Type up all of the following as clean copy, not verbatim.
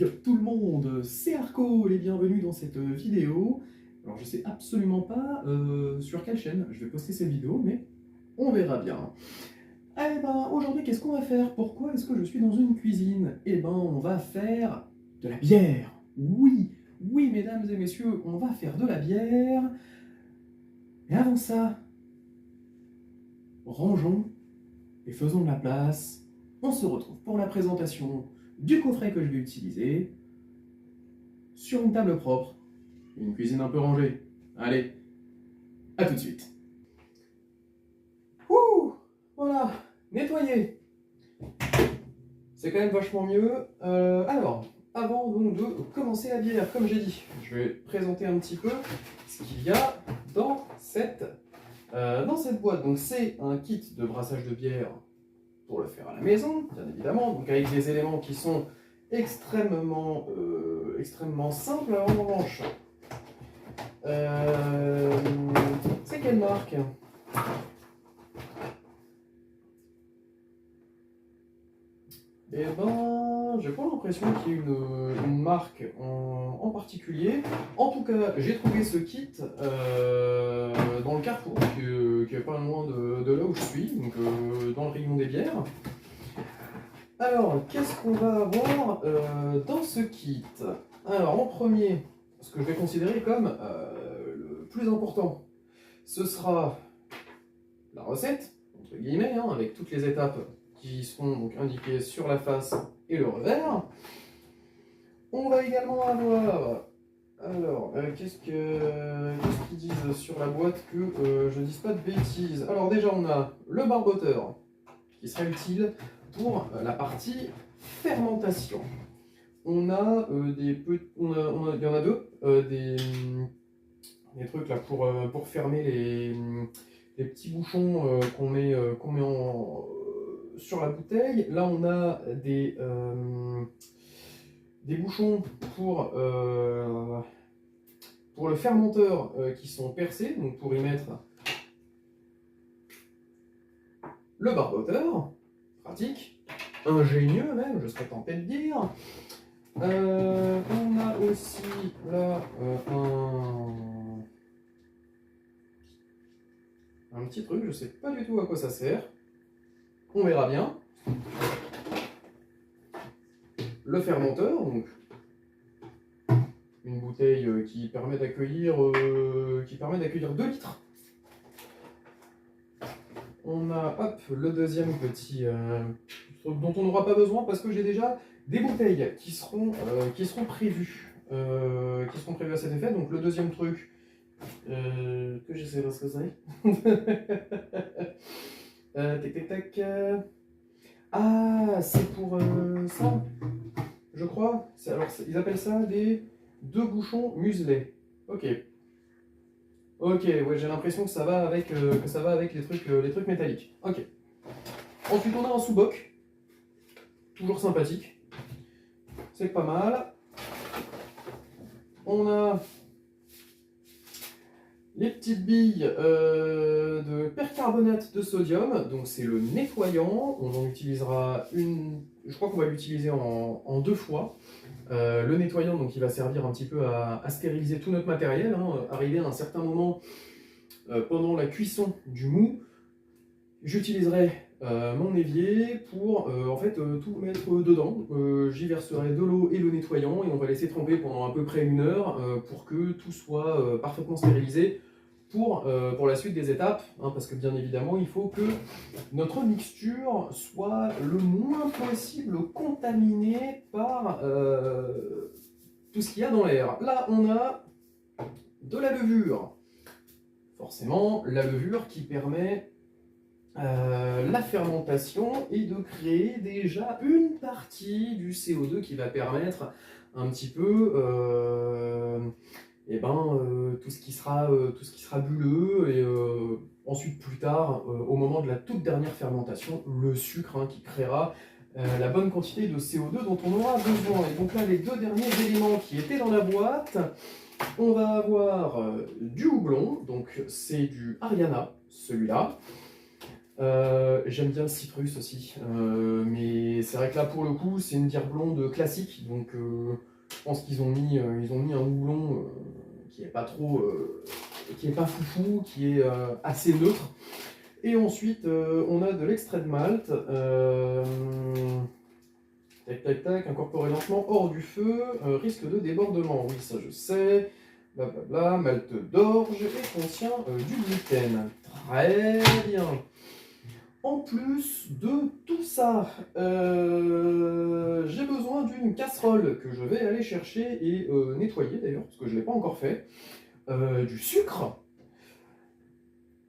Yo tout le monde, c'est Arco et bienvenue dans cette vidéo. Alors je sais absolument pas sur quelle chaîne je vais poster cette vidéo, mais on verra bien. Eh ben aujourd'hui qu'est-ce qu'on va faire? Pourquoi est-ce que je suis dans une cuisine? Eh ben on va faire de la bière. Oui, oui mesdames et messieurs, on va faire de la bière. Et avant ça, rangeons et faisons de la place. On se retrouve pour la présentation du coffret que je vais utiliser sur une table propre, une cuisine un peu rangée. Allez, à tout de suite. Ouh, voilà, nettoyé. C'est quand même vachement mieux. Alors, avant donc de commencer la bière, comme j'ai dit, je vais présenter un petit peu ce qu'il y a dans cette boîte. Donc c'est un kit de brassage de bière pour le faire à la maison, bien évidemment, donc avec des éléments qui sont extrêmement simples en revanche. C'est quelle marque? Eh ben, j'ai pas l'impression qu'il y ait une marque en particulier. En tout cas, j'ai trouvé ce kit dans le Carrefour, qui est pas loin de là où je suis, donc dans le rayon des bières. Alors, qu'est-ce qu'on va avoir dans ce kit? Alors, en premier, ce que je vais considérer comme le plus important, ce sera la recette, entre guillemets, hein, avec toutes les étapes qui seront donc indiquées sur la face et le revers. On va également avoir, alors, qu'est-ce qu'ils disent sur la boîte que je ne dise pas de bêtises. Alors déjà, on a le barboteur, qui sera utile pour la partie fermentation. On a il y en a deux, des trucs là pour fermer les petits bouchons qu'on met sur la bouteille. Là, on a des bouchons pour le fermenteur qui sont percés, donc pour y mettre le barboteur, pratique, ingénieux même, je serais tenté de dire. On a aussi là un petit truc, je sais pas du tout à quoi ça sert. On verra bien. Le fermenteur, donc une bouteille qui permet d'accueillir 2 litres. On a le deuxième petit truc dont on n'aura pas besoin parce que j'ai déjà des bouteilles qui seront prévues à cet effet. Donc le deuxième truc que j'essaie de ce que c'est. Tac tac tac. Ah, c'est pour ça, je crois. Alors ils appellent ça des 2 bouchons muselés. Ok. Ok, ouais, j'ai l'impression que ça va avec les trucs métalliques. Ok. Ensuite, on a un sous-boc, toujours sympathique. C'est pas mal. On a les petites billes de percarbonate de sodium, donc c'est le nettoyant. On en utilisera je crois qu'on va l'utiliser en 2 fois. Le nettoyant, donc, il va servir un petit peu à stériliser tout notre matériel. Arrivé à un certain moment, pendant la cuisson du mou, j'utiliserai mon évier pour en fait tout mettre dedans. J'y verserai de l'eau et le nettoyant et on va laisser tremper pendant à peu près 1 heure pour que tout soit parfaitement stérilisé pour la suite des étapes, parce que bien évidemment il faut que notre mixture soit le moins possible contaminée par tout ce qu'il y a dans l'air. Là on a de la levure, forcément la levure qui permet la fermentation et de créer déjà une partie du CO2 qui va permettre un petit peu tout ce qui sera bulleux et ensuite plus tard au moment de la toute dernière fermentation le sucre qui créera la bonne quantité de CO2 dont on aura besoin. Et donc là les 2 derniers éléments qui étaient dans la boîte, on va avoir du houblon, donc c'est du Ariana celui-là. J'aime bien le citrus aussi, mais c'est vrai que là pour le coup c'est une bière blonde classique, donc je pense qu'ils ont mis, ils ont mis un houblon qui est pas trop, qui est pas foufou, qui est assez neutre. Et ensuite on a de l'extrait de malt, tac tac tac, incorporé lentement hors du feu, risque de débordement, oui ça je sais, blablabla, malt d'orge et contient du gluten. Très bien. En plus de tout ça, j'ai besoin d'une casserole que je vais aller chercher et nettoyer d'ailleurs, parce que je ne l'ai pas encore fait. Du sucre,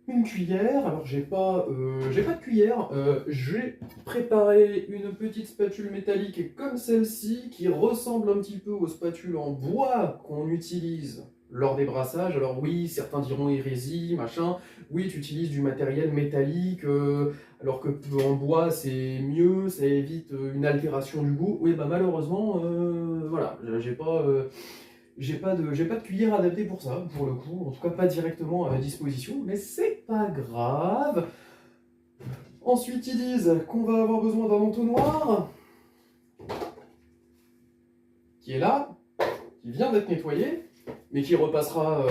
une cuillère, alors j'ai pas de cuillère, j'ai préparé une petite spatule métallique comme celle-ci qui ressemble un petit peu aux spatules en bois qu'on utilise lors des brassages. Alors oui, certains diront hérésie, machin, oui tu utilises du matériel métallique alors que en bois c'est mieux, ça évite une altération du goût. Oui bah malheureusement, voilà, j'ai pas de cuillère adaptée pour ça, pour le coup, en tout cas pas directement à ma disposition, mais c'est pas grave. Ensuite, ils disent qu'on va avoir besoin d'un entonnoir, qui est là, qui vient d'être nettoyé, mais qui repassera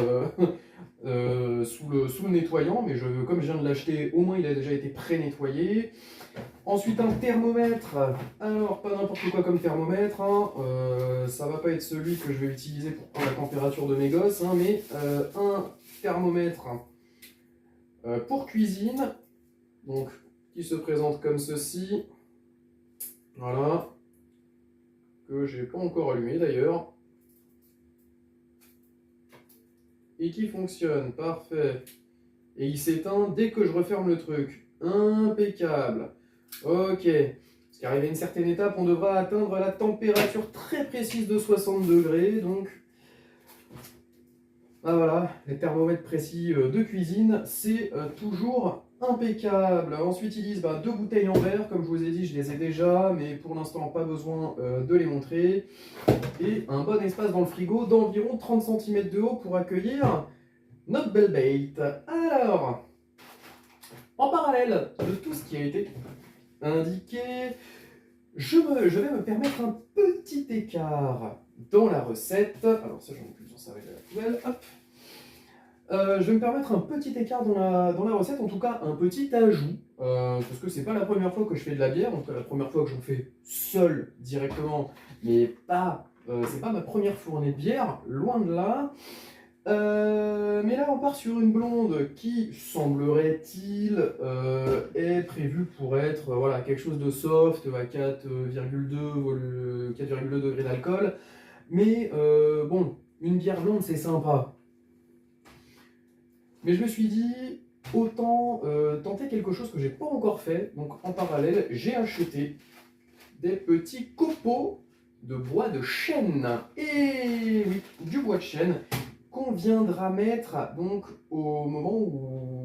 sous le nettoyant, mais comme je viens de l'acheter, au moins il a déjà été pré-nettoyé. Ensuite, un thermomètre. Alors, pas n'importe quoi comme thermomètre, hein. Ça va pas être celui que je vais utiliser pour prendre la température de mes gosses, hein, mais un thermomètre pour cuisine, donc qui se présente comme ceci. Voilà, que j'ai pas encore allumé d'ailleurs. Et qui fonctionne, parfait. Et il s'éteint dès que je referme le truc. Impeccable. Ok. Parce qu'arrivé à une certaine étape, on devra atteindre la température très précise de 60 degrés. Donc, ah voilà, les thermomètres précis de cuisine, c'est toujours impeccable. Ensuite, ils disent deux bouteilles en verre. Comme je vous ai dit, je les ai déjà, mais pour l'instant, pas besoin de les montrer. Et un bon espace dans le frigo d'environ 30 cm de haut pour accueillir notre belle bait. Alors, en parallèle de tout ce qui a été indiqué, je vais me permettre un petit écart dans la recette. Alors ça, j'en ai plus besoin, ça va aller à la poubelle. Hop. Je vais me permettre un petit écart dans la recette, en tout cas un petit ajout, parce que c'est pas la première fois que je fais de la bière, donc la première fois que j'en fais seul directement, mais pas, c'est pas ma première fournée de bière, loin de là. Mais là on part sur une blonde qui, semblerait-il, est prévue pour être voilà, quelque chose de soft à 4,2 degrés d'alcool. Mais bon, une bière blonde c'est sympa. Mais je me suis dit, autant tenter quelque chose que j'ai pas encore fait. Donc en parallèle, j'ai acheté des petits copeaux de bois de chêne. Et oui, du bois de chêne qu'on viendra mettre donc au moment où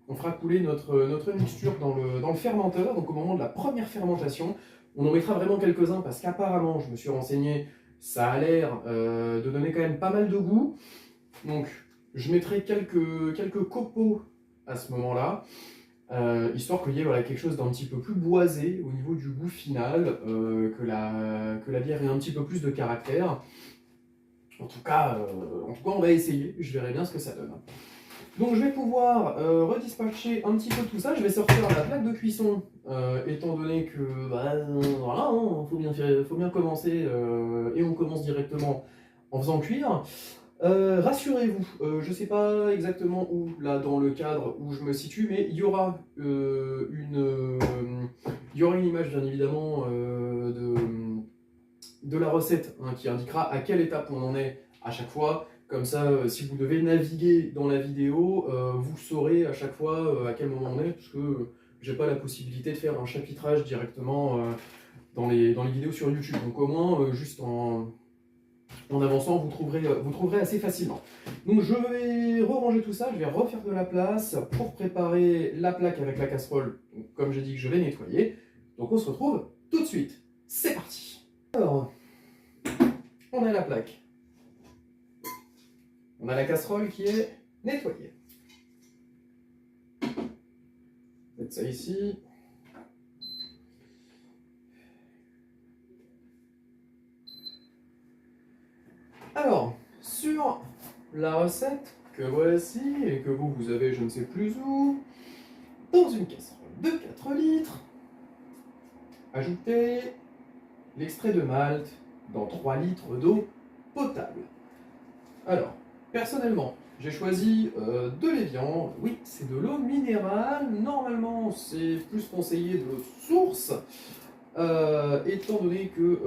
on fera couler notre mixture dans le fermenteur, donc au moment de la première fermentation. On en mettra vraiment quelques-uns parce qu'apparemment, je me suis renseigné, ça a l'air de donner quand même pas mal de goût. Donc je mettrai quelques copeaux à ce moment-là, histoire qu'il y ait voilà, quelque chose d'un petit peu plus boisé au niveau du goût final, que la bière ait un petit peu plus de caractère. En tout cas, on va essayer, je verrai bien ce que ça donne. Donc je vais pouvoir redispatcher un petit peu tout ça, je vais sortir la plaque de cuisson, étant donné que, voilà, faut bien commencer, et on commence directement en faisant cuire. Rassurez-vous, je ne sais pas exactement où, là, dans le cadre où je me situe, mais il y aura une image, bien évidemment, de la recette hein, qui indiquera à quelle étape on en est à chaque fois. Comme ça, si vous devez naviguer dans la vidéo, vous saurez à chaque fois à quel moment on est, parce que j'ai pas la possibilité de faire un chapitrage directement dans les vidéos sur YouTube. Donc au moins, juste en avançant, vous trouverez assez facilement. Donc je vais ranger tout ça, je vais refaire de la place pour préparer la plaque avec la casserole, donc, comme j'ai dit que je vais nettoyer. Donc on se retrouve tout de suite. C'est parti. Alors, on a la plaque. On a la casserole qui est nettoyée. mettre ça ici. Alors, sur la recette que voici et que vous avez je ne sais plus où, dans une casserole de 4 litres, ajoutez l'extrait de malt dans 3 litres d'eau potable. Alors, personnellement, j'ai choisi de l'évian. Oui, c'est de l'eau minérale. Normalement, c'est plus conseillé de l'eau de source. Étant donné que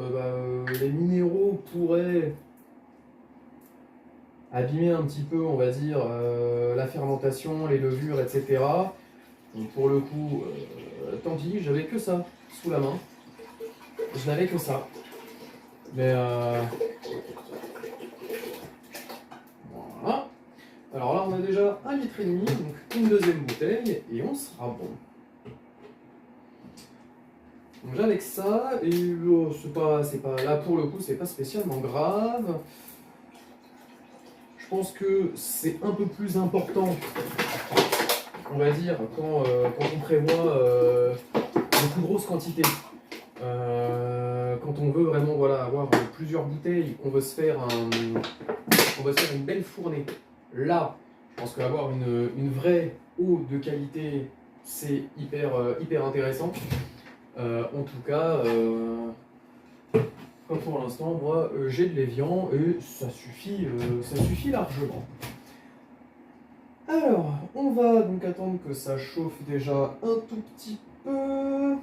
les minéraux pourraient abîmer un petit peu, on va dire, la fermentation, les levures, etc. Donc pour le coup, tant pis, j'avais que ça sous la main. Je n'avais que ça. Mais voilà. Alors là, on a déjà 1,5 litre, donc une deuxième bouteille, et on sera bon. Donc j'avais ça, et c'est pas, là pour le coup, c'est pas spécialement grave. Je pense que c'est un peu plus important, on va dire, quand on prévoit de plus grosses quantités. Quand on veut vraiment voilà, avoir plusieurs bouteilles, qu'on veut se faire une belle fournée. Là, je pense qu'avoir une vraie eau de qualité, c'est hyper intéressant. En tout cas, pour l'instant, moi, j'ai de l'évian et ça suffit largement. Alors, on va donc attendre que ça chauffe déjà un tout petit peu.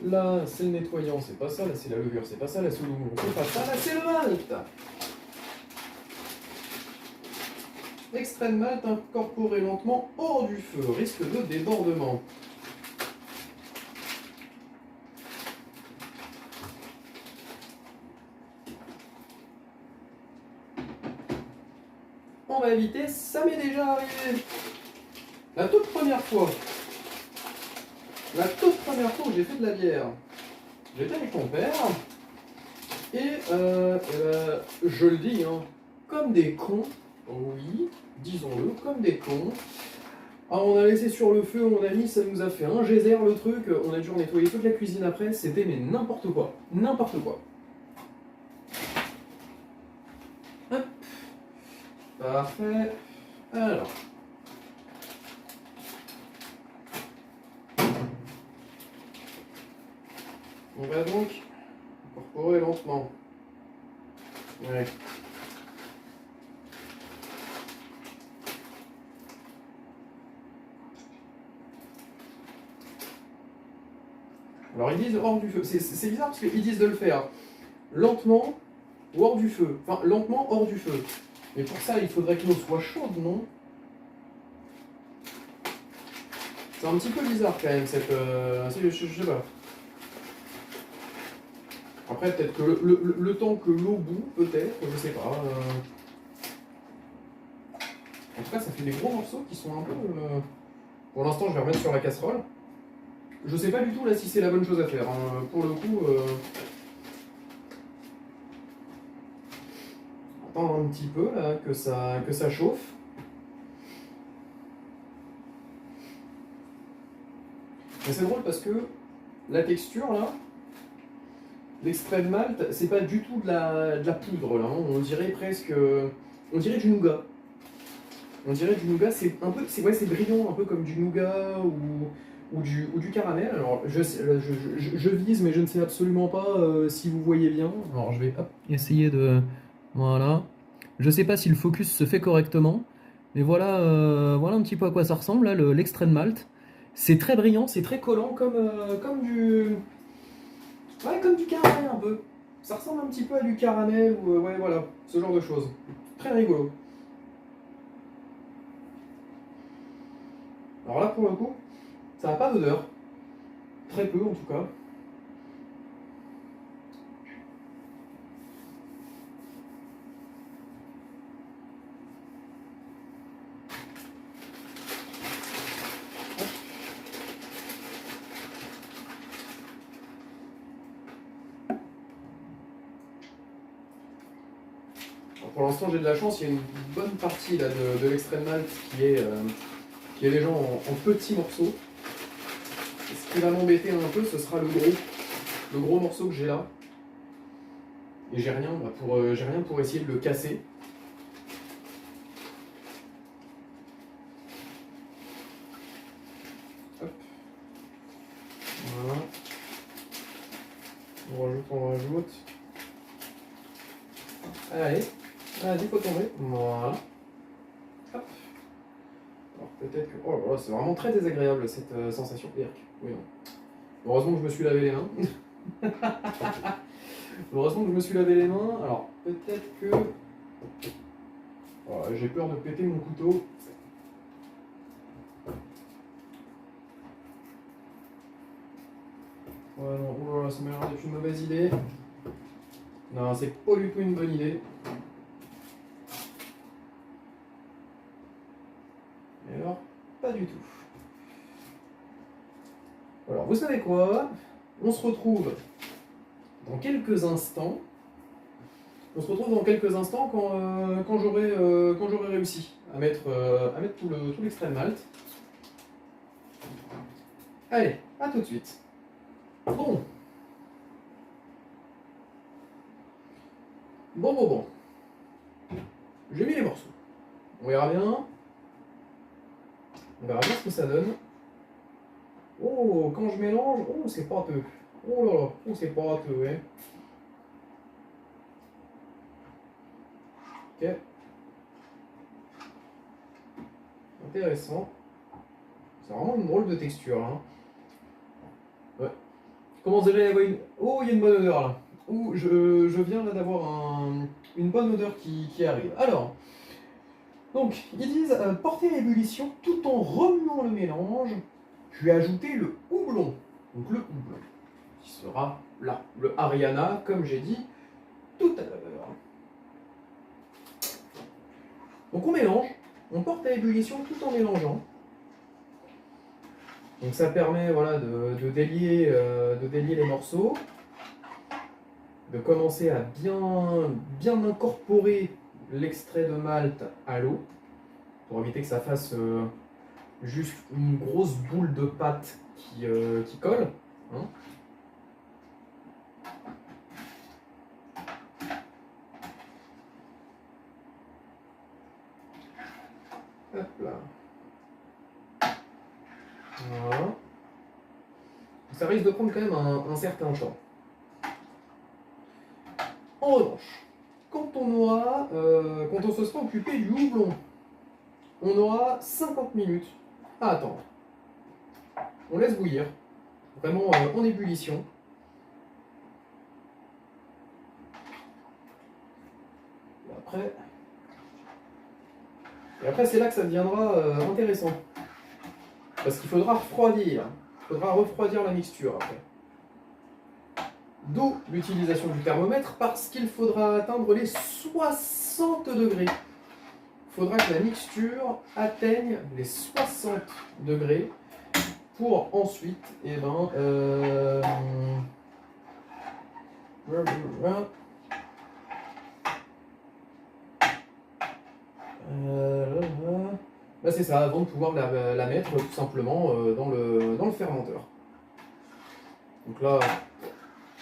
Là, c'est le nettoyant, c'est pas ça. Là, c'est la levure, c'est pas ça. Là, c'est le loup, c'est pas ça. Là, c'est le malt. Extrait de malt incorporé lentement hors du feu. Risque de débordement. On va éviter, ça m'est déjà arrivé. La toute première fois où j'ai fait de la bière, j'étais avec mon père. Et je le dis, hein, comme des cons, oui, disons-le, comme des cons. Ah, on a laissé sur le feu, on a mis, ça nous a fait un geyser le truc, on a dû nettoyer toute la cuisine après, c'était mais n'importe quoi, n'importe quoi. Hop, parfait, alors. On va donc incorporer lentement. Ouais. Alors ils disent hors du feu. C'est bizarre parce qu'ils disent de le faire lentement ou hors du feu. Enfin, lentement hors du feu. Mais pour ça, il faudrait que l'eau soit chaude, non? C'est un petit peu bizarre quand même, cette... je sais pas. Après, peut-être que le temps que l'eau bout, peut-être, je sais pas. En tout cas, ça fait des gros morceaux qui sont un peu... Pour l'instant, je vais remettre sur la casserole. Je sais pas du tout là si c'est la bonne chose à faire. Hein. Pour le coup... Attendre un petit peu là, que ça chauffe. Mais c'est drôle parce que la texture là, l'extrait de malt, c'est pas du tout de la poudre là, hein. On dirait presque. On dirait du nougat. On dirait du nougat, c'est un peu. C'est brillant, un peu comme du nougat ou du caramel. Alors je vise, mais je ne sais absolument pas si vous voyez bien. Alors je vais essayer de. Voilà. Je sais pas si le focus se fait correctement, mais voilà un petit peu à quoi ça ressemble là, l'extrait de malt. C'est très brillant, c'est très collant comme du. Ouais, comme du caramel un peu. Ça ressemble un petit peu à du caramel ou ouais voilà, ce genre de choses. Très rigolo. Alors là pour le coup, ça n'a pas d'odeur. Très peu en tout cas. Pour l'instant, j'ai de la chance, il y a une bonne partie là, de l'extrait de malt qui est déjà en petits morceaux. Et ce qui va m'embêter un peu, ce sera le gros morceau que j'ai là. Et j'ai rien, j'ai rien pour essayer de le casser. Hop. Voilà. On rajoute. Allez, vas-y, faut tomber. Voilà. Hop. Alors peut-être que... Oh là là, c'est vraiment très désagréable cette sensation. Oui, non. Heureusement que je me suis lavé les mains. Heureusement que je me suis lavé les mains. Alors peut-être que... Oh, j'ai peur de péter mon couteau. Ouais, non, oh là là, ça m'a l'air d'être une mauvaise idée. Non, c'est pas du tout une bonne idée. Et alors, pas du tout. Alors, vous savez quoi? On se retrouve dans quelques instants. On se retrouve dans quelques instants quand j'aurai réussi à mettre tout l'extrait de malt. Allez, à tout de suite. Bon. Bon. J'ai mis les morceaux. On verra bien. On verra bien ce que ça donne. Oh, quand je mélange, oh, c'est pâteux. Oh là là, oh, c'est pâteux, ouais. Ok. Intéressant. C'est vraiment une drôle de texture, hein. Ouais. Comment vous allez avoir une... Oh, il y a une bonne odeur, là. Oh, je viens là d'avoir une bonne odeur qui arrive. Alors, donc, ils disent porter l'ébullition tout en remuant le mélange, puis ajouter le houblon. Donc le houblon, qui sera là, le Ariana, comme j'ai dit tout à l'heure. Donc on mélange, on porte à ébullition tout en mélangeant. Donc ça permet voilà, de délier les morceaux, de commencer à bien incorporer l'extrait de malt à l'eau, pour éviter que ça fasse juste une grosse boule de pâte qui colle. Hein. Hop là. Voilà. Ça risque de prendre quand même un certain temps. En revanche, quand on se sera occupé du houblon, on aura 50 minutes à attendre. On laisse bouillir, vraiment en ébullition. Et après c'est là que ça deviendra intéressant. Parce qu'il faudra refroidir. Il faudra refroidir la mixture après. D'où l'utilisation du thermomètre, parce qu'il faudra atteindre les 60 degrés. Il faudra que la mixture atteigne les 60 degrés pour ensuite, bah c'est ça, avant de pouvoir la mettre tout simplement dans le fermenteur. Donc là,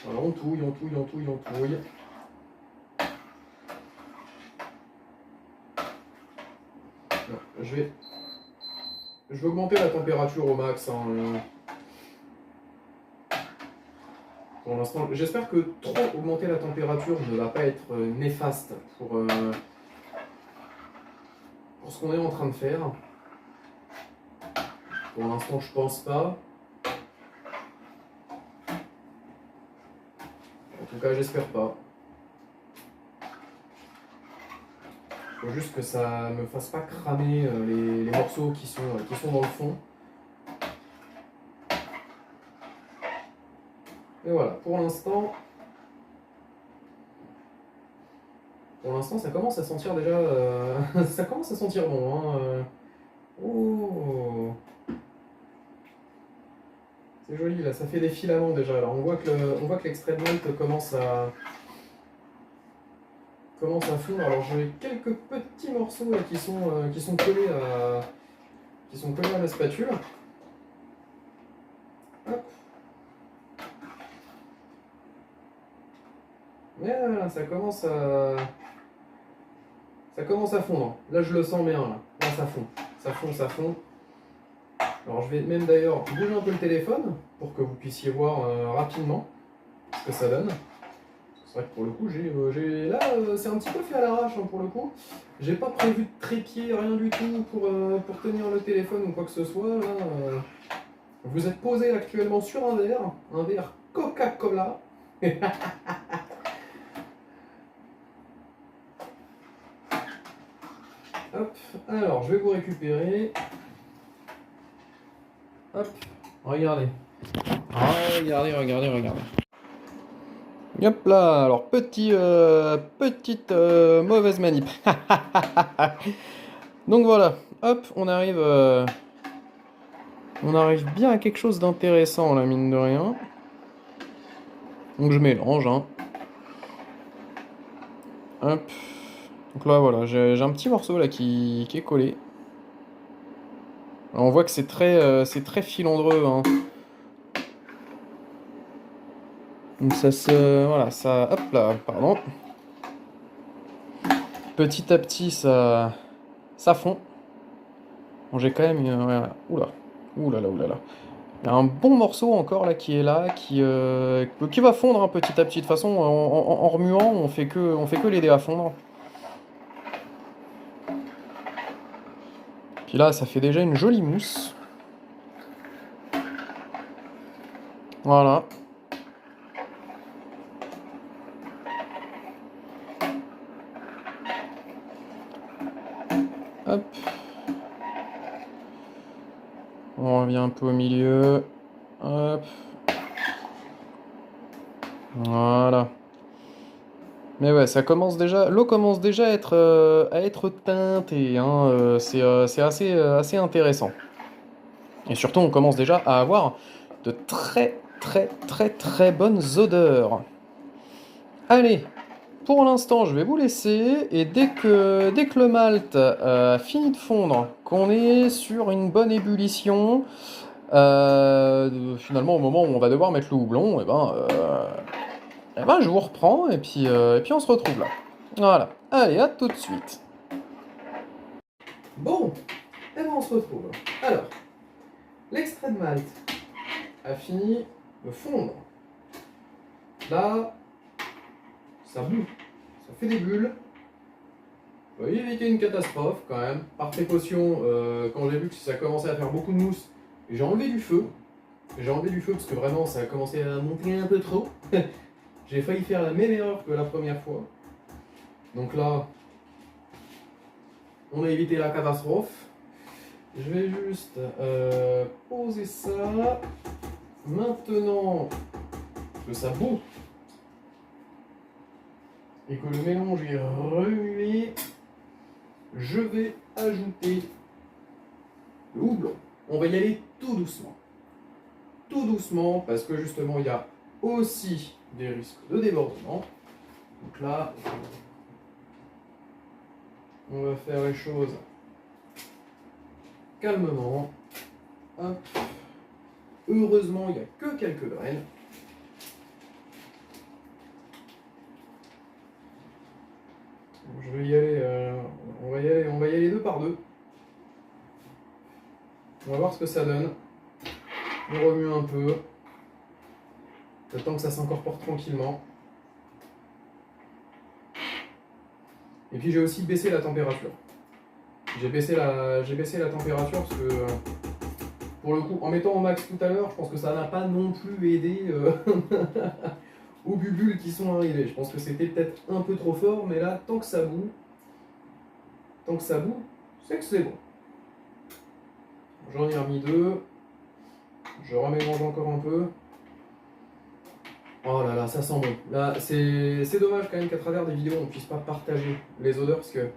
voilà, on touille. Non, je vais augmenter la température au max. Hein, pour l'instant, j'espère que trop augmenter la température ne va pas être néfaste pour ce qu'on est en train de faire. Pour l'instant, je pense pas. En tout cas, j'espère pas. Faut juste que ça me fasse pas cramer les morceaux qui sont dans le fond. Et voilà, pour l'instant, ça commence à sentir déjà... ça commence à sentir bon. Hein, Oh, c'est joli là, ça fait des filaments déjà. Alors on voit que l'extrait de malt commence à commence à fondre. Alors j'ai quelques petits morceaux là, qui sont collés à la spatule. Hop. Et voilà, ça commence à fondre. Là je le sens bien, là ça fond. Ça fond, ça fond. Alors je vais même d'ailleurs bouger un peu le téléphone pour que vous puissiez voir rapidement ce que ça donne. C'est vrai que pour le coup, là, c'est un petit peu fait à l'arrache pour le coup. J'ai pas prévu de trépied, rien du tout pour tenir le téléphone ou quoi que ce soit. Là, vous êtes posé actuellement sur un verre Coca-Cola. Hop, alors je vais vous récupérer. Hop, regardez. Regardez. Hop là, alors petite mauvaise manip. Donc voilà, hop, on arrive bien à quelque chose d'intéressant là, mine de rien. Donc je mélange, hein. Hop. Donc là voilà, j'ai un petit morceau là qui est collé. Alors, on voit que c'est très filandreux, hein. Donc voilà, ça, hop là, pardon. Petit à petit, ça fond. Bon, j'ai quand même, ouais, oulala. Il y a un bon morceau encore là qui est là, qui va fondre hein, petit à petit. De toute façon, en remuant, on fait que l'aider à fondre. Puis là, ça fait déjà une jolie mousse. Voilà. Hop. On revient un peu au milieu. Hop. Voilà. Mais ouais, l'eau commence déjà à être teintée, hein, c'est assez intéressant. Et surtout, on commence déjà à avoir de très bonnes odeurs. Allez, pour l'instant, je vais vous laisser, et dès que le malt a fini de fondre, qu'on est sur une bonne ébullition, finalement, au moment où on va devoir mettre le houblon, eh ben, je vous reprends et puis on se retrouve là. Voilà. Allez, à tout de suite. Bon, et ben on se retrouve. Alors, l'extrait de malt a fini de fondre. Là, ça boue, ça fait des bulles. Vous voyez, éviter une catastrophe quand même. Par précaution, quand j'ai vu que ça commençait à faire beaucoup de mousse, j'ai enlevé du feu. J'ai enlevé du feu parce que vraiment ça a commencé à monter un peu trop. J'ai failli faire la même erreur que la première fois. Donc là, on a évité la catastrophe. Je vais juste poser ça. Maintenant que ça bout et que le mélange est remué, je vais ajouter le houblon. On va y aller tout doucement. Tout doucement parce que justement il y a aussi des risques de débordement. Donc là, on va faire les choses calmement. Hop. Heureusement, il n'y a que quelques graines. Je vais y aller, on va y aller deux par deux. On va voir ce que ça donne. On remue un peu. Le temps que ça s'incorpore tranquillement. Et puis j'ai aussi baissé la température. J'ai baissé la température parce que pour le coup, en mettant au max tout à l'heure, je pense que ça n'a pas non plus aidé aux bulles qui sont arrivées. Je pense que c'était peut-être un peu trop fort, mais là, tant que ça bout, c'est que c'est bon. J'en ai remis deux. Je remélange encore un peu. Oh là là, ça sent bon. Là, c'est dommage quand même qu'à travers des vidéos, on ne puisse pas partager les odeurs parce que...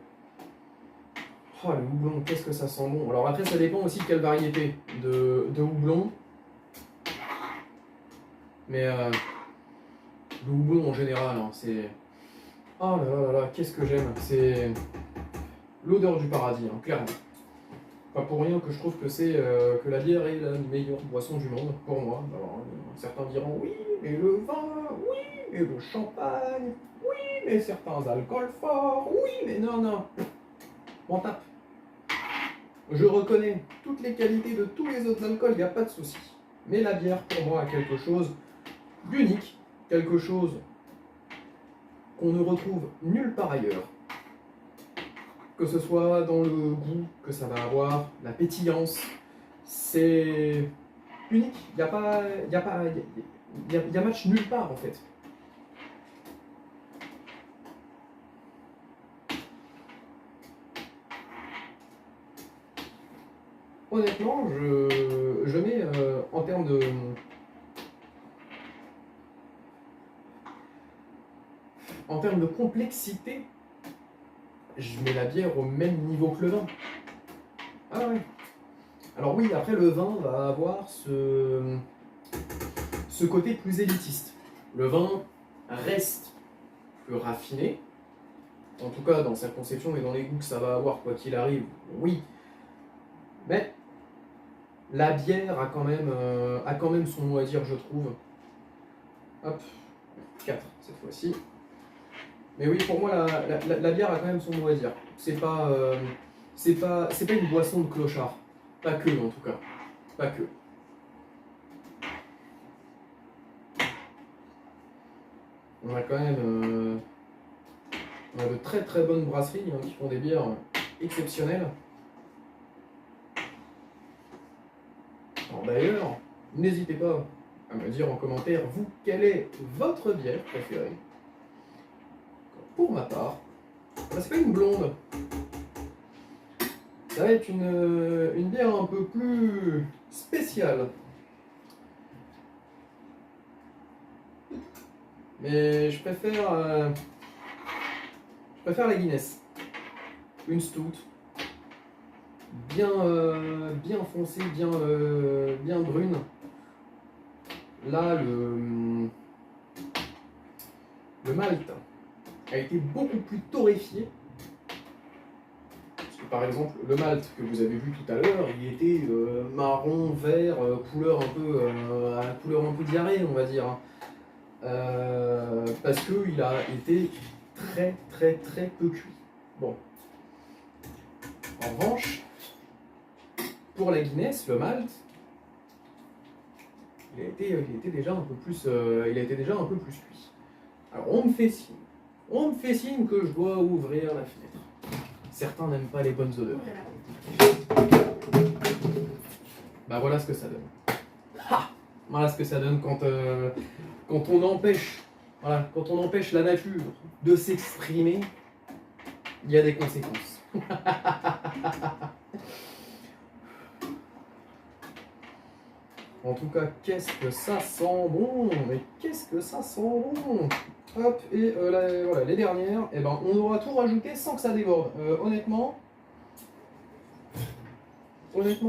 Oh, le houblon, qu'est-ce que ça sent bon. Alors après, ça dépend aussi de quelle variété de houblon. Mais le houblon en général, hein, Oh là là là là, qu'est-ce que j'aime. C'est l'odeur du paradis, hein, clairement. Pas pour rien que je trouve que la bière est la meilleure boisson du monde, pour moi. Alors, certains diront oui, mais le vin, oui, mais le champagne, oui, mais certains alcools forts, oui, mais non, non. On tape. Je reconnais toutes les qualités de tous les autres alcools, il n'y a pas de souci. Mais la bière, pour moi, a quelque chose d'unique, quelque chose qu'on ne retrouve nulle part ailleurs. Que ce soit dans le goût que ça va avoir, la pétillance, c'est unique. Il y a match nulle part en fait. Honnêtement, je mets en termes de complexité, je mets la bière au même niveau que le vin. Ah ouais. Alors oui, après le vin va avoir ce côté plus élitiste. Le vin reste plus raffiné, en tout cas dans sa conception et dans les goûts que ça va avoir quoi qu'il arrive, oui. Mais la bière a quand même son mot à dire, je trouve. Hop, 4 cette fois-ci. Mais oui, pour moi, la bière a quand même son mot à dire. C'est pas une boisson de clochard. Pas que, en tout cas. Pas que. On a quand même de très très bonnes brasseries qui font des bières exceptionnelles. Alors d'ailleurs, n'hésitez pas à me dire en commentaire, vous, quelle est votre bière préférée. Pour ma part, c'est pas une blonde. Ça va être une bière un peu plus spéciale. Mais je préfère la Guinness. Une stout. Bien foncée, bien brune. Là, le malt a été beaucoup plus torréfié. Parce que par exemple, le malt que vous avez vu tout à l'heure, il était marron, vert, couleur un peu diarrhée, on va dire. Parce qu'il a été très très très peu cuit. Bon. En revanche, pour la Guinness, le malt, il a été déjà un peu plus cuit. Alors on me fait signe que je dois ouvrir la fenêtre. Certains n'aiment pas les bonnes odeurs. Bah voilà ce que ça donne. Ha, voilà ce que ça donne quand on empêche la nature de s'exprimer, il y a des conséquences. En tout cas, qu'est-ce que ça sent bon! Mais qu'est-ce que ça sent bon! Hop, et voilà, les dernières, eh ben, on aura tout rajouté sans que ça déborde. Honnêtement,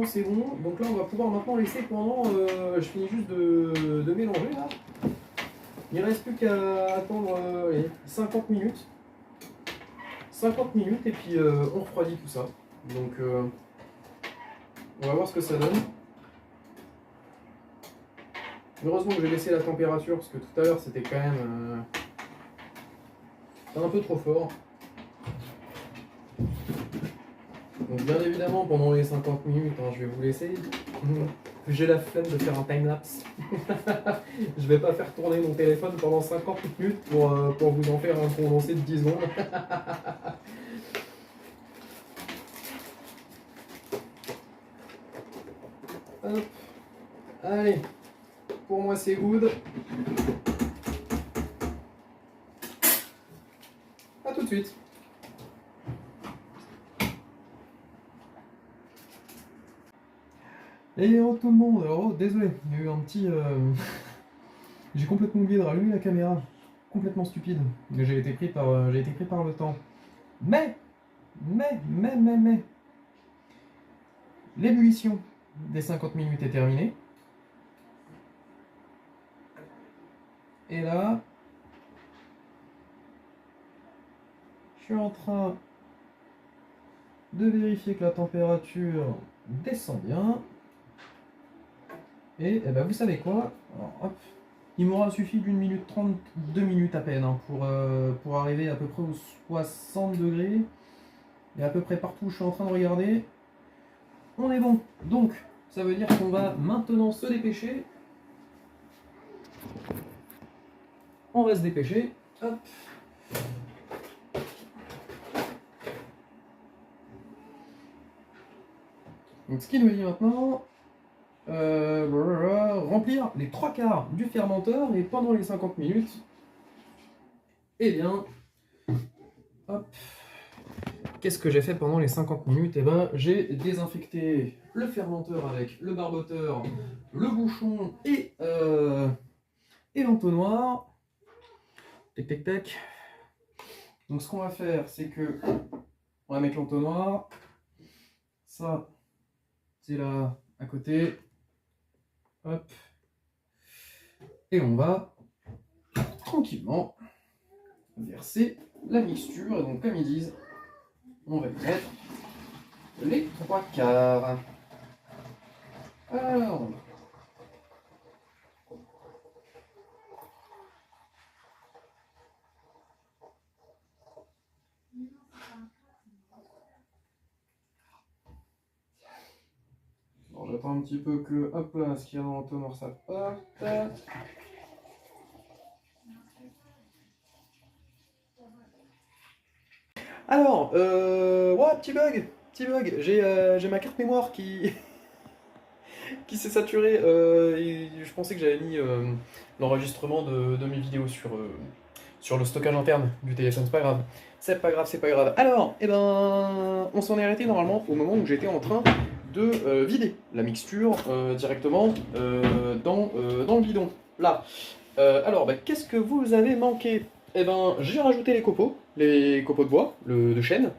c'est bon. Donc là, on va pouvoir maintenant laisser pendant... je finis juste de mélanger, là. Il ne reste plus qu'à attendre 50 minutes. 50 minutes, et puis on refroidit tout ça. Donc, on va voir ce que ça donne. Heureusement que j'ai laissé la température, parce que tout à l'heure, c'était quand même un peu trop fort. Donc bien évidemment, pendant les 50 minutes, je vais vous laisser. J'ai la flemme de faire un time-lapse. Je vais pas faire tourner mon téléphone pendant 50 minutes pour vous en faire un condensé de 10 secondes. Hop. Allez, pour moi c'est good. A tout de suite. Et hello tout le monde, alors désolé, il y a eu un petit... J'ai complètement oublié de rallumer la caméra, complètement stupide, j'ai été pris par le temps. Mais, l'ébullition des 50 minutes est terminée. Et là, suis en train de vérifier que la température descend bien. Et, eh ben, vous savez quoi? Alors, hop, il m'aura suffi d'une minute 30, 2 minutes à peine, hein, pour arriver à peu près aux 60 degrés. Et à peu près partout où je suis en train de regarder, on est bon. Donc, ça veut dire qu'on va maintenant se dépêcher. On va se dépêcher. Hop. Donc, ce qu'il nous dit maintenant, remplir les 3/4 du fermenteur et pendant les 50 minutes, eh bien, hop, qu'est-ce que j'ai fait pendant les 50 minutes? Eh ben, j'ai désinfecté le fermenteur avec le barboteur, le bouchon et l'entonnoir. Tac, tac, tac. Donc, ce qu'on va faire, c'est que on va mettre l'entonnoir. Ça, c'est là à côté. Hop. Et on va tranquillement verser la mixture. Et donc, comme ils disent, on va y mettre les 3/4. Alors, j'attends un petit peu que, hop là, ce qu'il y a dans l'entonnoir, ça parte. Alors, ouais, petit bug, j'ai ma carte mémoire qui, qui s'est saturée, et je pensais que j'avais mis l'enregistrement de mes vidéos sur le stockage interne du téléphone, c'est pas grave. C'est pas grave, c'est pas grave. Alors, eh ben, on s'en est arrêté normalement au moment où j'étais en train de vider la mixture directement dans le bidon. Là. Alors, bah, qu'est-ce que vous avez manqué? Eh ben, j'ai rajouté les copeaux de bois, de chêne,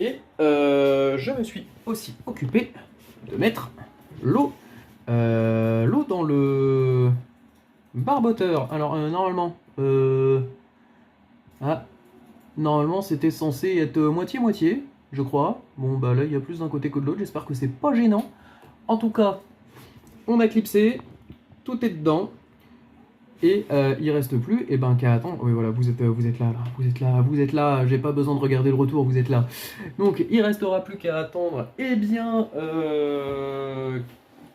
et je me suis aussi occupé de mettre l'eau dans le barboteur. Alors, normalement, c'était censé être moitié-moitié, je crois. Bon, bah là, il y a plus d'un côté que de l'autre. J'espère que c'est pas gênant. En tout cas, on a clipsé. Tout est dedans. Et il reste plus, et ben qu'à attendre. Oui, voilà, vous êtes là, vous êtes là. J'ai pas besoin de regarder le retour, vous êtes là. Donc, il restera plus qu'à attendre. Eh bien,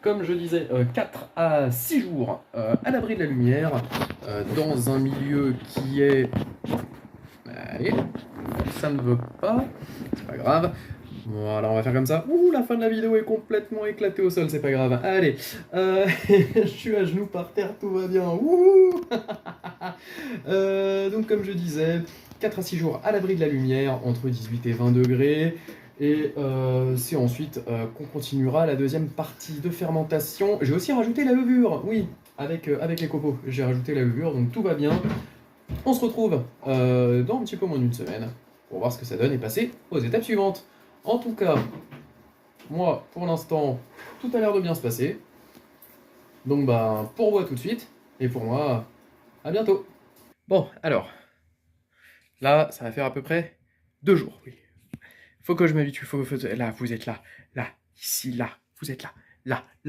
comme je disais, 4 à 6 jours à l'abri de la lumière, dans un milieu qui est... Allez, ça ne veut pas, c'est pas grave. Voilà, on va faire comme ça. Ouh, la fin de la vidéo est complètement éclatée au sol, c'est pas grave. Allez, je suis à genoux par terre, tout va bien. Ouh. Donc comme je disais, 4 à 6 jours à l'abri de la lumière, entre 18 et 20 degrés. Et c'est ensuite qu'on continuera la deuxième partie de fermentation. J'ai aussi rajouté la levure, oui, avec les copeaux. J'ai rajouté la levure, donc tout va bien. On se retrouve dans un petit peu moins d'une semaine pour voir ce que ça donne et passer aux étapes suivantes. En tout cas, moi, pour l'instant, tout a l'air de bien se passer. Donc, bah, pour moi tout de suite, et pour moi, à bientôt. Bon, alors, là, ça va faire à peu près 2 jours, oui. Faut que je m'habitue, là, vous êtes là, ici, là, vous êtes là.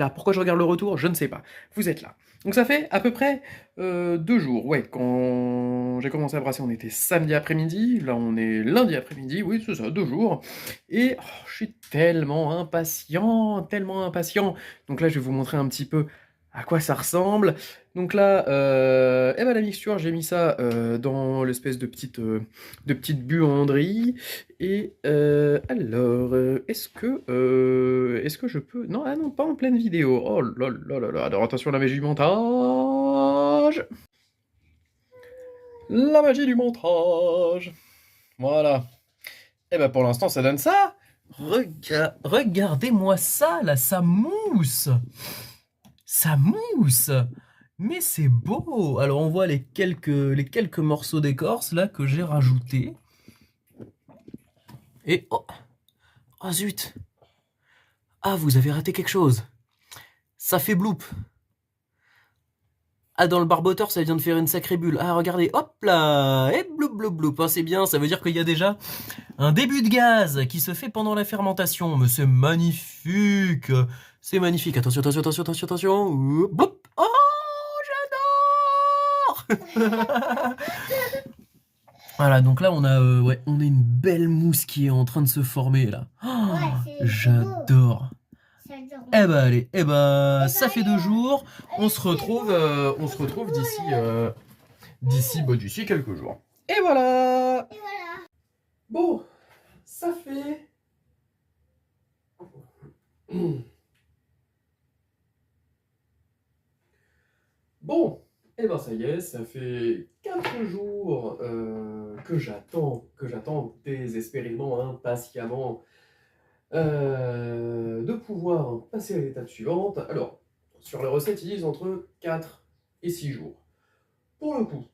Pourquoi je regarde le retour? Je ne sais pas. Vous êtes là. Donc ça fait à peu près 2 jours. Ouais, quand j'ai commencé à brasser, on était samedi après-midi. Là, on est lundi après-midi. Oui, c'est ça, 2 jours. Et je suis tellement impatient, tellement impatient. Donc là, je vais vous montrer un petit peu à quoi ça ressemble. Donc là, eh ben, la mixture, j'ai mis ça dans l'espèce de petite buanderie. Et alors, est-ce que je peux... Non, ah non, pas en pleine vidéo. Oh là là là là. Alors attention, la magie du montage. La magie du montage. Voilà. Et ben pour l'instant, ça donne ça. Regardez-moi ça, là, ça mousse. Ça mousse. Mais c'est beau. Alors on voit les quelques morceaux d'écorce là que j'ai rajoutés. Et oh zut. Ah, vous avez raté quelque chose. Ça fait bloop. Ah, dans le barboteur, ça vient de faire une sacrée bulle. Ah, regardez, hop là, et bloup bloup bloup. Ah, c'est bien, ça veut dire qu'il y a déjà un début de gaz qui se fait pendant la fermentation. Mais c'est magnifique. C'est magnifique. Attention, attention, attention, attention, attention. Oup, bloup. Oh, j'adore. Voilà, donc là, ouais, on a une belle mousse qui est en train de se former, là. Oh, Ouais, c'est beau. j'adore. J'adore. Eh ben, allez, eh ben, ça ben, fait 2 jours. On se retrouve d'ici quelques jours. Et voilà. Et voilà. Bon, ça fait... Bon, et ben ça y est, ça fait 4 jours que j'attends désespérément, impatiemment, de pouvoir passer à l'étape suivante. Alors, sur la recette, ils disent entre 4 et 6 jours. Pour le coup,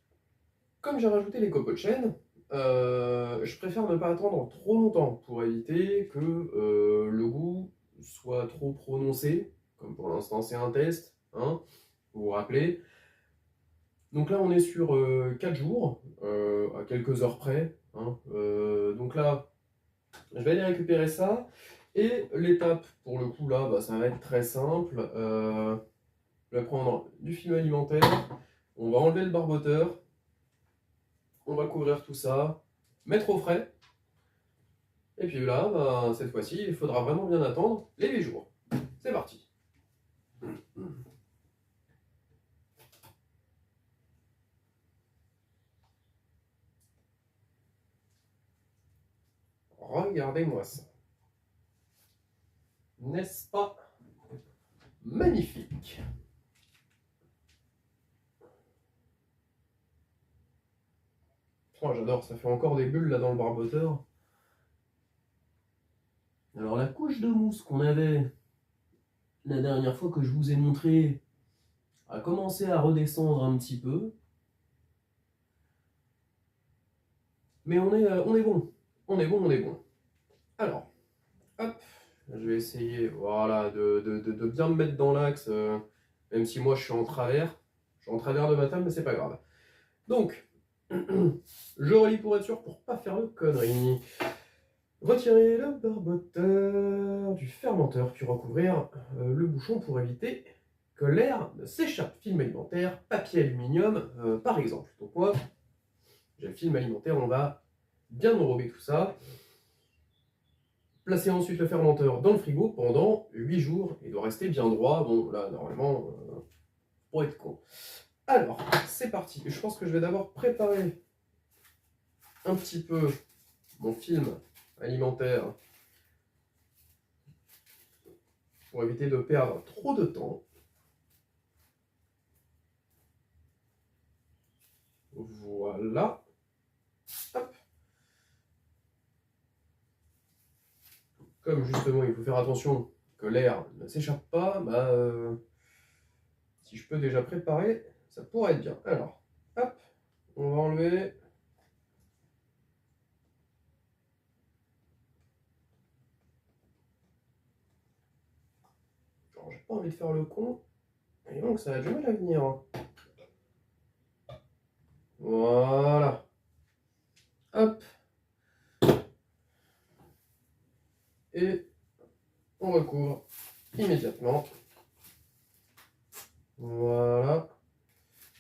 comme j'ai rajouté les copeaux de chêne, je préfère ne pas attendre trop longtemps pour éviter que le goût soit trop prononcé, comme pour l'instant c'est un test, hein, vous vous rappelez. Donc là on est sur 4 jours, à quelques heures près, hein. Donc là, je vais aller récupérer ça, et l'étape pour le coup là, bah, ça va être très simple. Je vais prendre du film alimentaire, on va enlever le barboteur, on va couvrir tout ça, mettre au frais, et puis là, bah, cette fois-ci, il faudra vraiment bien attendre les 8 jours. C'est parti. Regardez-moi ça. N'est-ce pas magnifique? Oh, j'adore, ça fait encore des bulles là dans le barboteur. Alors la couche de mousse qu'on avait la dernière fois que je vous ai montré a commencé à redescendre un petit peu. Mais on est bon. On est bon, on est bon. Alors, hop, je vais essayer voilà, de bien me mettre dans l'axe, même si moi je suis en travers. Je suis en travers de ma table, mais c'est pas grave. Donc, je relis pour être sûr, pour pas faire de conneries. Retirer le barboteur du fermenteur, puis recouvrir le bouchon pour éviter que l'air ne s'échappe. Film alimentaire, papier aluminium, par exemple. Donc moi, j'ai le film alimentaire, on va bien enrober tout ça. Placer ensuite le fermenteur dans le frigo pendant 8 jours. Il doit rester bien droit. Bon, là, normalement, pour être con. Alors, c'est parti. Je pense que je vais d'abord préparer un petit peu mon film alimentaire pour éviter de perdre trop de temps. Voilà. Hop. Comme justement, il faut faire attention que l'air ne s'échappe pas, bah, si je peux déjà préparer, ça pourrait être bien. Alors, hop, on va enlever. Genre, j'ai pas envie de faire le con. Et donc, ça a du mal à venir, hein. Voilà. Hop. Et on recouvre immédiatement. Voilà.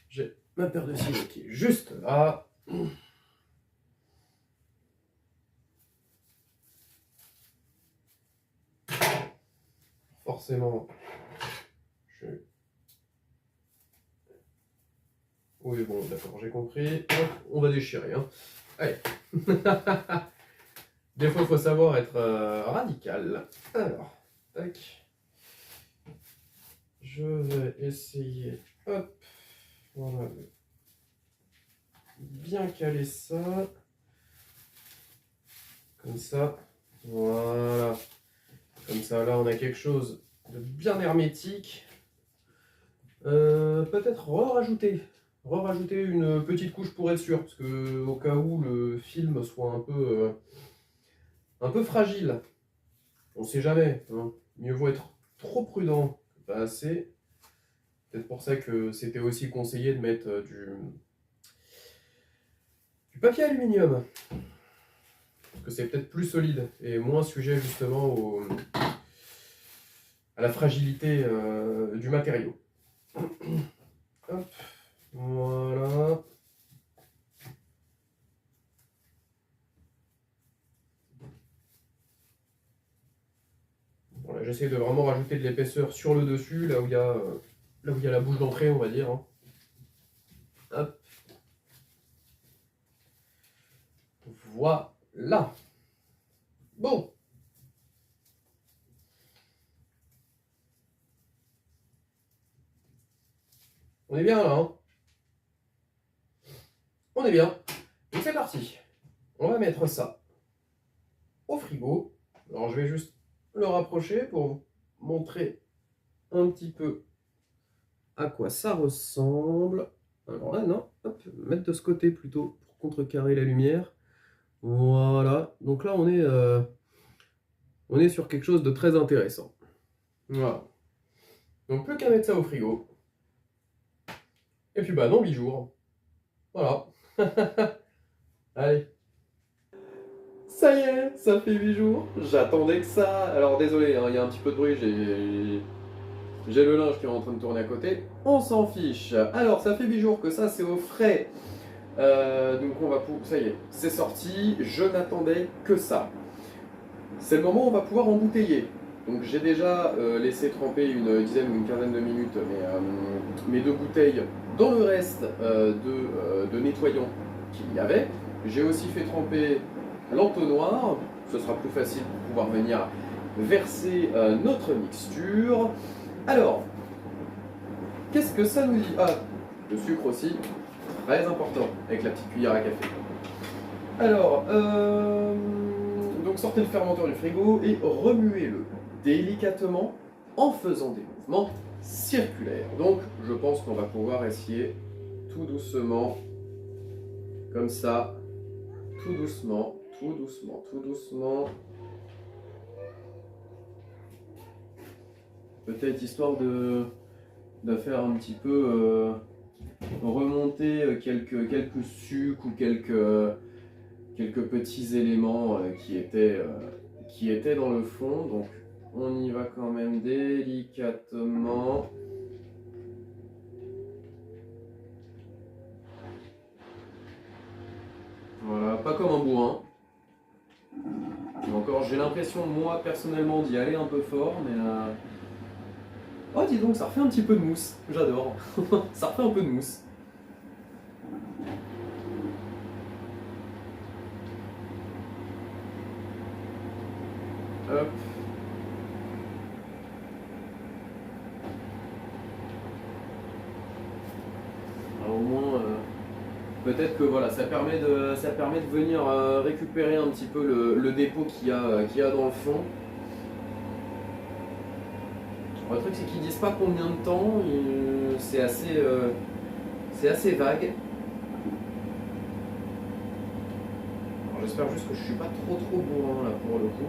J'ai ma paire de cils qui est juste là. Forcément, je... Oui, bon, d'accord, j'ai compris. Hop, on va déchirer, hein. Allez. Des fois, il faut savoir être radical. Alors, tac. Je vais essayer, hop, voilà, de bien caler ça. Comme ça, voilà. Comme ça, là, on a quelque chose de bien hermétique. Peut-être re-rajouter une petite couche pour être sûr, parce que au cas où le film soit un peu fragile, on sait jamais, hein. Mieux vaut être trop prudent que pas assez. peut-être pour ça que c'était aussi conseillé de mettre du papier aluminium. Parce que c'est peut-être plus solide et moins sujet justement à la fragilité du matériau. Hop, voilà. Voilà, j'essaie de vraiment rajouter de l'épaisseur sur le dessus, là où il y a la bouche d'entrée, on va dire. Hein. Hop. Voilà. Bon. On est bien là, hein? On est bien. Donc c'est parti. On va mettre ça au frigo. Alors je vais juste le rapprocher pour vous montrer un petit peu à quoi ça ressemble. Alors là, non, hop, mettre de ce côté plutôt pour contrecarrer la lumière. Voilà. Donc là, on est sur quelque chose de très intéressant. Voilà. Donc plus qu'à mettre ça au frigo. Et puis bah dans 8 jours. Voilà. Allez. Ça y est, ça fait 8 jours. J'attendais que ça. Alors désolé, hein, il y a un petit peu de bruit, j'ai le linge qui est en train de tourner à côté. On s'en fiche. Alors ça fait 8 jours que ça c'est au frais. Donc on va ça y est, c'est sorti. Je n'attendais que ça. C'est le moment où on va pouvoir embouteiller. Donc j'ai déjà laissé tremper une dizaine ou une quinzaine de minutes mes 2 bouteilles dans le reste de nettoyant qu'il y avait. J'ai aussi fait tremper l'entonnoir, ce sera plus facile pour pouvoir venir verser notre mixture. Alors, qu'est-ce que ça nous dit? Ah, le sucre aussi, très important, avec la petite cuillère à café. Alors, donc sortez le fermenteur du frigo et remuez-le délicatement en faisant des mouvements circulaires. Donc, je pense qu'on va pouvoir essayer tout doucement, comme ça, tout doucement, tout doucement, tout doucement. Peut-être histoire de faire un petit peu remonter quelques sucres ou quelques petits éléments qui étaient dans le fond. Donc on y va quand même délicatement. Voilà, pas comme un bourrin. Encore, j'ai l'impression, moi, personnellement, d'y aller un peu fort, mais... Oh, dis donc, ça refait un petit peu de mousse. J'adore. Ça refait un peu de mousse. Hop. Alors, au moins, peut-être que voilà, ça permet de venir récupérer un petit peu le dépôt qu'il y a dans le fond. Le truc, c'est qu'ils disent pas combien de temps, c'est assez vague. Alors, j'espère juste que je suis pas trop bourrin là pour le coup.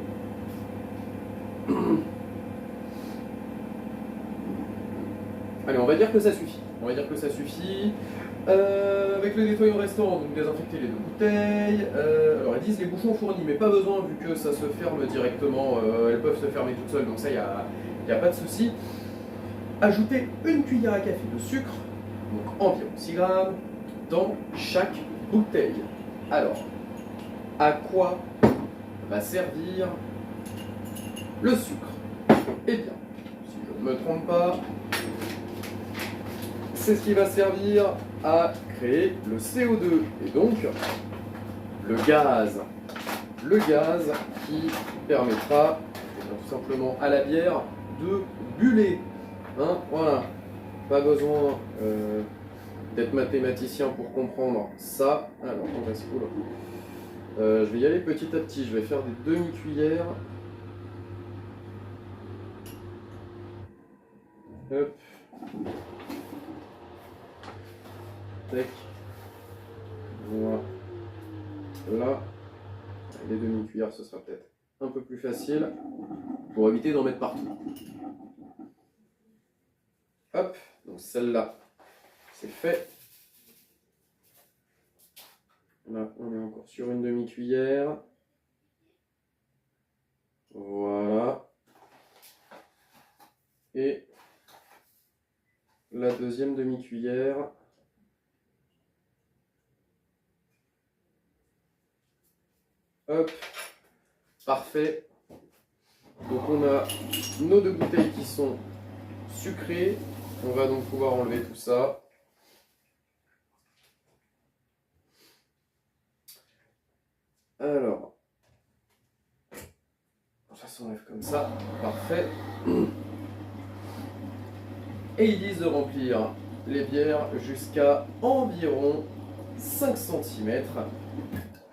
Allez, on va dire que ça suffit. Avec le nettoyant restant, donc désinfecter les 2 bouteilles. Alors ils disent les bouchons fournis, mais pas besoin vu que ça se ferme directement. Elles peuvent se fermer toutes seules, donc ça, il n'y a pas de souci. Ajouter 1 cuillère à café de sucre, donc environ 6 grammes, dans chaque bouteille. Alors, à quoi va servir le sucre? Eh bien, si je ne me trompe pas, c'est ce qui va servir à créer le CO2 et donc le gaz. Le gaz qui permettra tout simplement à la bière de buller. Hein, voilà, pas besoin d'être mathématicien pour comprendre ça. Alors, on reste cool. Je vais y aller petit à petit, je vais faire des demi-cuillères. Hop. Tac. Voilà. Les demi-cuillères, ce sera peut-être un peu plus facile pour éviter d'en mettre partout. Hop, donc Donc celle-là, c'est fait. Là, on est encore sur une demi-cuillère. Voilà. Et la deuxième demi-cuillère. Hop. Parfait. Donc on a nos 2 bouteilles qui sont sucrées. On va donc pouvoir enlever tout ça. Alors, ça s'enlève comme ça. Parfait. Et ils disent de remplir les bières jusqu'à environ 5 cm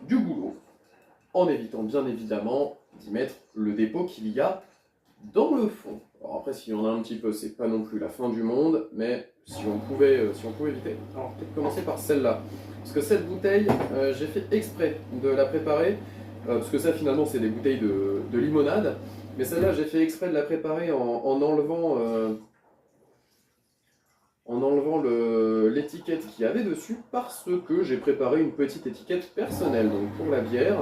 du goulot, en évitant bien évidemment d'y mettre le dépôt qu'il y a dans le fond. Alors après, s'il y en a un petit peu, c'est pas non plus la fin du monde, mais si on pouvait éviter. Alors peut-être commencer par celle-là, parce que cette bouteille, j'ai fait exprès de la préparer, parce que ça finalement c'est des bouteilles de limonade, mais celle-là j'ai fait exprès de la préparer en enlevant l'étiquette qu'il y avait dessus, parce que j'ai préparé une petite étiquette personnelle. Donc pour la bière,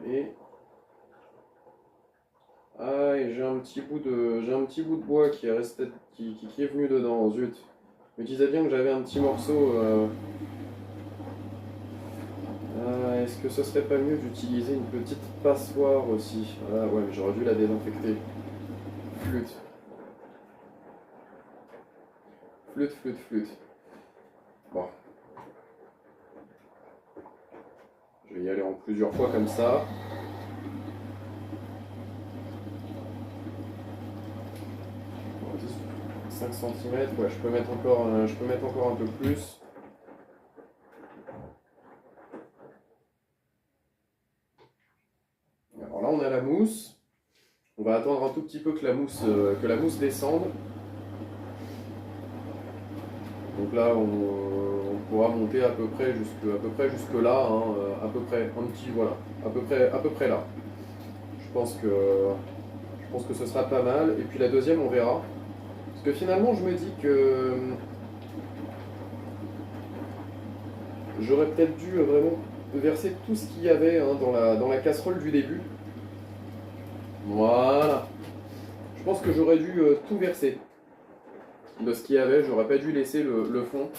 allez. Ah, et j'ai un petit bout de bois qui est resté, qui est venu dedans. Zut. Je me disais bien que j'avais un petit morceau. Est-ce que ce serait pas mieux d'utiliser une petite passoire aussi? Ah ouais, mais j'aurais dû la désinfecter. Flûte. Flûte. Bon. Je vais y aller en plusieurs fois comme ça. Bon, 5 cm, ouais, je peux mettre encore un peu plus. Alors là, on a la mousse. On va attendre un tout petit peu que la mousse descende. Donc là, on pourra monter à peu près jusque là, hein, à peu près un petit, voilà, à peu près là. Je pense que ce sera pas mal. Et puis la deuxième, on verra. Parce que finalement, je me dis que j'aurais peut-être dû vraiment verser tout ce qu'il y avait, hein, dans la casserole du début. Voilà. Je pense que j'aurais dû tout verser de ce qu'il y avait. J'aurais pas dû laisser le fond.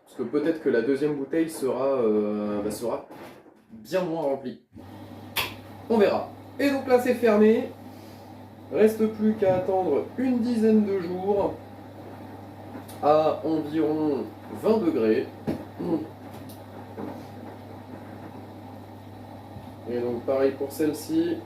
Parce que peut-être que la deuxième bouteille sera bien moins remplie. On verra. Et donc là, c'est fermé. Reste plus qu'à attendre une dizaine de jours à environ 20 degrés. Et donc pareil pour celle-ci.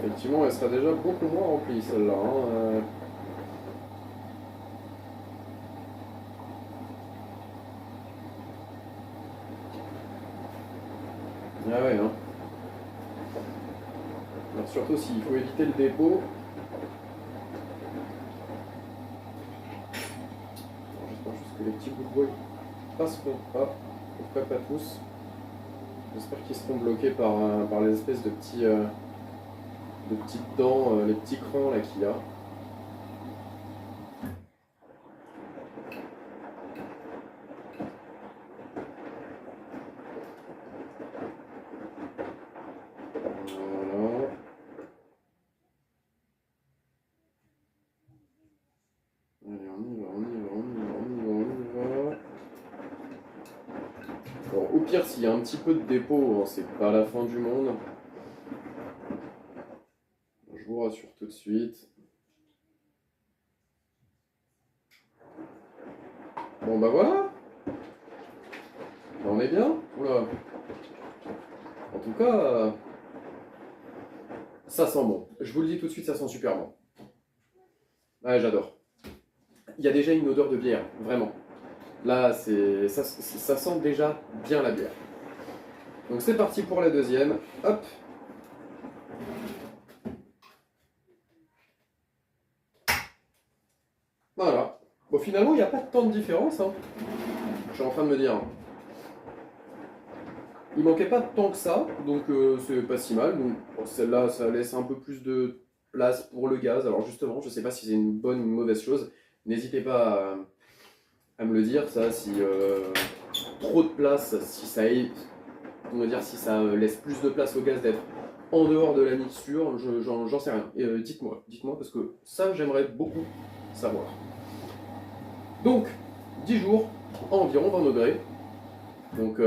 Effectivement, elle sera déjà beaucoup moins remplie celle-là, hein. Ah ouais, hein. Alors surtout s'il faut éviter le dépôt. J'espère juste que les petits bouts de bois passeront pas, en tout cas pas tous. J'espère qu'ils seront bloqués par les espèces de petites dents, les petits crans là qu'il y a. Voilà. Allez, on y va. Bon, au pire, s'il y a un petit peu de dépôt, hein, c'est pas la fin du monde. Je vous rassure tout de suite. Bon bah voilà. On est bien. Oula. En tout cas, ça sent bon. Je vous le dis tout de suite, ça sent super bon. Ouais, j'adore. il y a déjà une odeur de bière, vraiment. Là, ça sent déjà bien la bière. Donc c'est parti pour la deuxième. Hop. Voilà. Bon, finalement, il n'y a pas tant de différence. Hein. Je suis en train de me dire. Il manquait pas tant que ça, donc c'est pas si mal. Donc bon, celle-là, ça laisse un peu plus de place pour le gaz. Alors justement, je sais pas si c'est une bonne ou une mauvaise chose. N'hésitez pas à me le dire, ça, si trop de place, si ça on va dire si ça laisse plus de place au gaz d'être en dehors de la mixture, j'en sais rien. Et dites-moi parce que ça, j'aimerais beaucoup savoir. Donc, 10 jours, environ 20 degrés. Donc,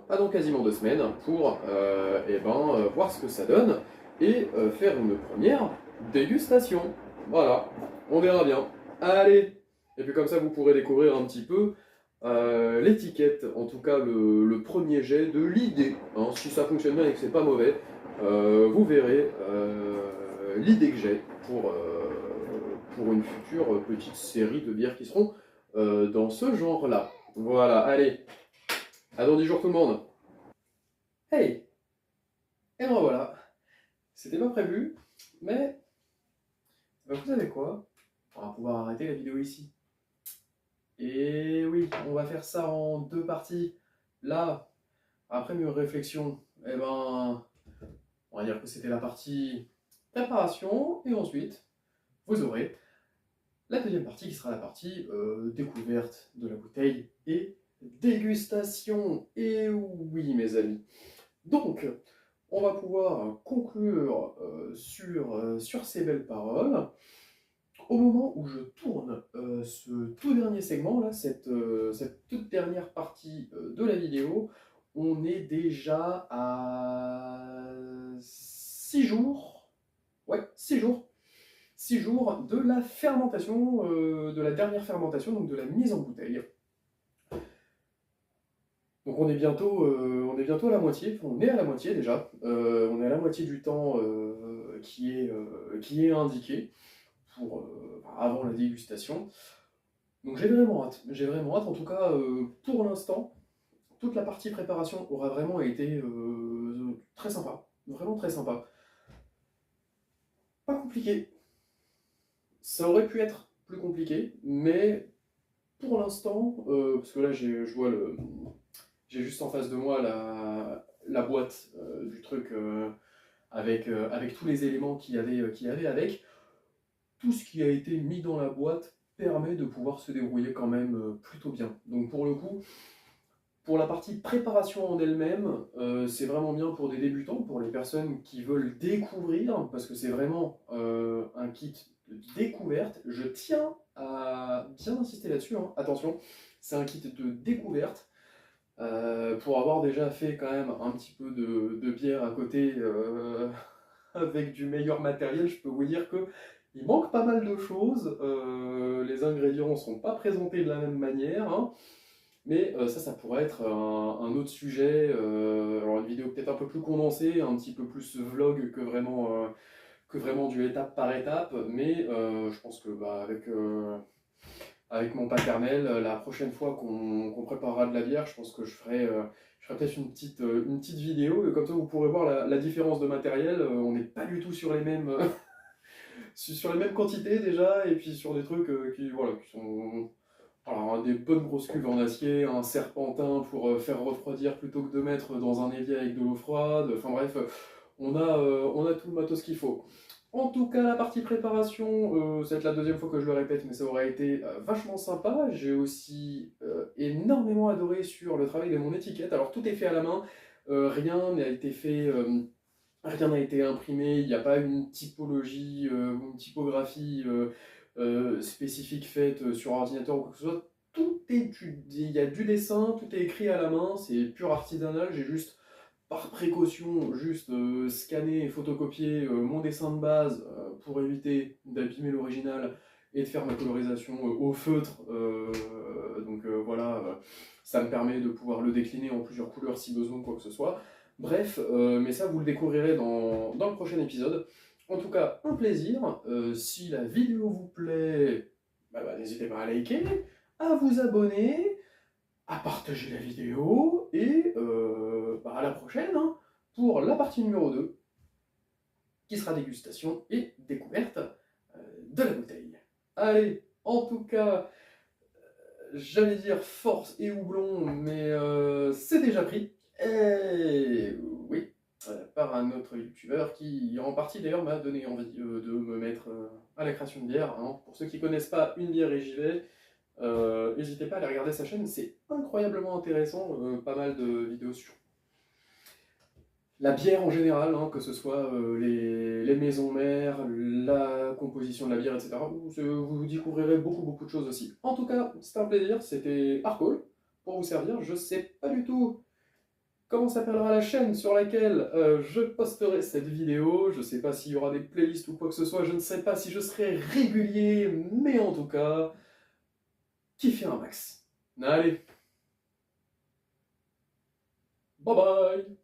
pas dans quasiment 2 semaines pour voir ce que ça donne et faire une première dégustation. Voilà, on verra bien. Allez! Et puis comme ça, vous pourrez découvrir un petit peu l'étiquette, en tout cas le premier jet de l'idée. Hein. Si ça fonctionne bien et que c'est pas mauvais, vous verrez l'idée que j'ai pour une future petite série de bières qui seront dans ce genre-là. Voilà, allez! À dans 10 jours tout le monde. Hey! Et ben voilà. C'était pas prévu, mais vous savez quoi? On va pouvoir arrêter la vidéo ici. Et oui, on va faire ça en 2 parties. Là, après mûre réflexion, on va dire que c'était la partie préparation, et ensuite, vous aurez la deuxième partie qui sera la partie découverte de la bouteille et dégustation. Et oui, mes amis. Donc, on va pouvoir conclure sur ces belles paroles. Au moment où je tourne ce tout dernier segment, là, cette toute dernière partie de la vidéo, on est déjà à 6 jours. Ouais, 6 jours. 6 jours de la fermentation, de la dernière fermentation, donc de la mise en bouteille. Donc on est bientôt à la moitié, on est à la moitié déjà, on est à la moitié du temps qui est indiqué pour, avant la dégustation. Donc j'ai vraiment hâte, en tout cas pour l'instant, toute la partie préparation aura vraiment été très sympa, vraiment très sympa. Pas compliqué, ça aurait pu être plus compliqué, mais pour l'instant, parce que là j'ai juste en face de moi la boîte du truc avec tous les éléments qu'il y avait avec. Tout ce qui a été mis dans la boîte permet de pouvoir se débrouiller quand même plutôt bien. Donc pour le coup, pour la partie préparation en elle-même, c'est vraiment bien pour des débutants, pour les personnes qui veulent découvrir, parce que c'est vraiment un kit de découverte. Je tiens à bien insister là-dessus, hein. Attention, c'est un kit de découverte. Pour avoir déjà fait quand même un petit peu de bière à côté avec du meilleur matériel, je peux vous dire que il manque pas mal de choses. Les ingrédients ne sont pas présentés de la même manière, hein. Mais ça pourrait être un autre sujet. Alors une vidéo peut-être un peu plus condensée, un petit peu plus vlog que vraiment du étape par étape. Mais je pense que avec mon paternel, la prochaine fois qu'on préparera de la bière, je pense que je ferai peut-être une petite vidéo, et comme ça vous pourrez voir la différence de matériel. On n'est pas du tout sur les mêmes, sur les mêmes quantités déjà, et puis sur des trucs qui sont des bonnes grosses cuves en acier, un serpentin pour faire refroidir plutôt que de mettre dans un évier avec de l'eau froide. Enfin bref, on a tout le matos qu'il faut. En tout cas, la partie préparation, ça va être la deuxième fois que je le répète, mais ça aurait été vachement sympa. J'ai aussi énormément adoré sur le travail de mon étiquette. Alors tout est fait à la main, rien n'a été fait, rien n'a été imprimé, il n'y a pas une typologie ou une typographie spécifique faite sur ordinateur ou quoi que ce soit. Il y a du dessin, tout est écrit à la main, c'est pur artisanal. J'ai juste par précaution, scanner et photocopier mon dessin de base pour éviter d'abîmer l'original et de faire ma colorisation au feutre. Ça me permet de pouvoir le décliner en plusieurs couleurs si besoin, quoi que ce soit. Bref, mais ça vous le découvrirez dans le prochain épisode. En tout cas, un plaisir. Si la vidéo vous plaît, n'hésitez pas à liker, à vous abonner, à partager la vidéo, et à la prochaine hein, pour la partie numéro 2, qui sera dégustation et découverte de la bouteille. Allez, en tout cas, j'allais dire force et houblon, mais c'est déjà pris. Et oui, par un autre youtubeur qui, en partie d'ailleurs, m'a donné envie de me mettre à la création de bière. Hein. Pour ceux qui connaissent pas Une bière et j'y vais, n'hésitez pas à aller regarder sa chaîne, c'est incroyablement intéressant, pas mal de vidéos sur la bière en général, hein, que ce soit les maisons mères, la composition de la bière, etc. Vous découvrirez beaucoup de choses aussi. En tout cas, c'était un plaisir, c'était Arcole pour vous servir. Je sais pas du tout comment s'appellera la chaîne sur laquelle je posterai cette vidéo. Je sais pas s'il y aura des playlists ou quoi que ce soit, je ne sais pas si je serai régulier, mais en tout cas, kiffez un max. Allez, bye bye.